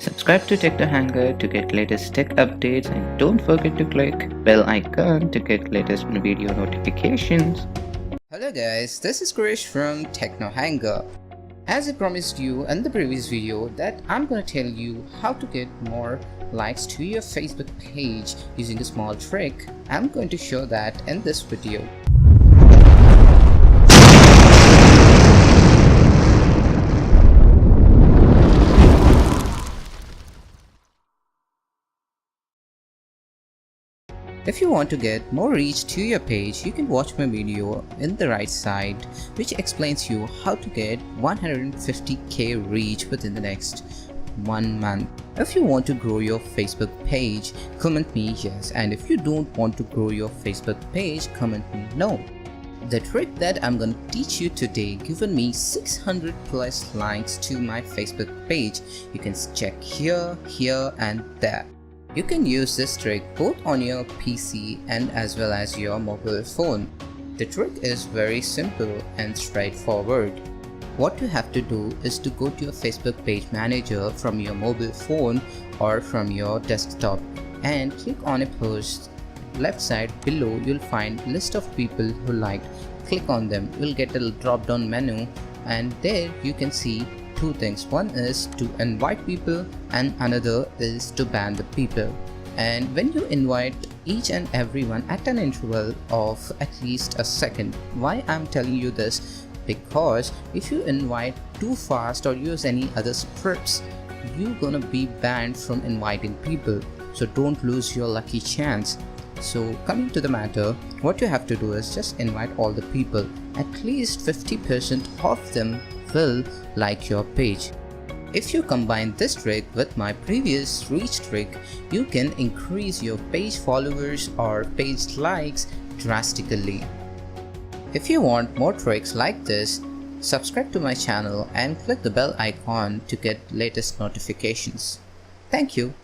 Subscribe to Tech the Hanger to get latest tech updates and don't forget to click bell icon to get latest video notifications. Hello guys, this is Krish from Techno Hanger. As I promised you in the previous video that I'm gonna tell you how to get more likes to your Facebook page using a small trick. I'm going to show that in this video. If you want to get more reach to your page, you can watch my video in the right side which explains you how to get 150k reach within the next 1 month. If you want to grow your Facebook page, comment me yes, and if you don't want to grow your Facebook page, comment me no. The trick that I'm gonna teach you today given me 600 plus likes to my Facebook page. You can check here, here and there. You can use this trick both on your PC and as well as your mobile phone. The trick is very simple and straightforward. What you have to do is to go to your Facebook page manager from your mobile phone or from your desktop and click on a post. Left side below you'll find list of people who liked. Click on them, you'll get a drop down menu and there you can see two things. One is to invite people and another is to ban the people. And when you invite each and everyone at an interval of at least a second. Why I'm telling you this? Because if you invite too fast or use any other scripts, you're gonna be banned from inviting people. So don't lose your lucky chance. So coming to the matter, what you have to do is just invite all the people. At least 50% of them will like your page. If you combine this trick with my previous reach trick, you can increase your page followers or page likes drastically. If you want more tricks like this, subscribe to my channel and click the bell icon to get latest notifications. Thank you.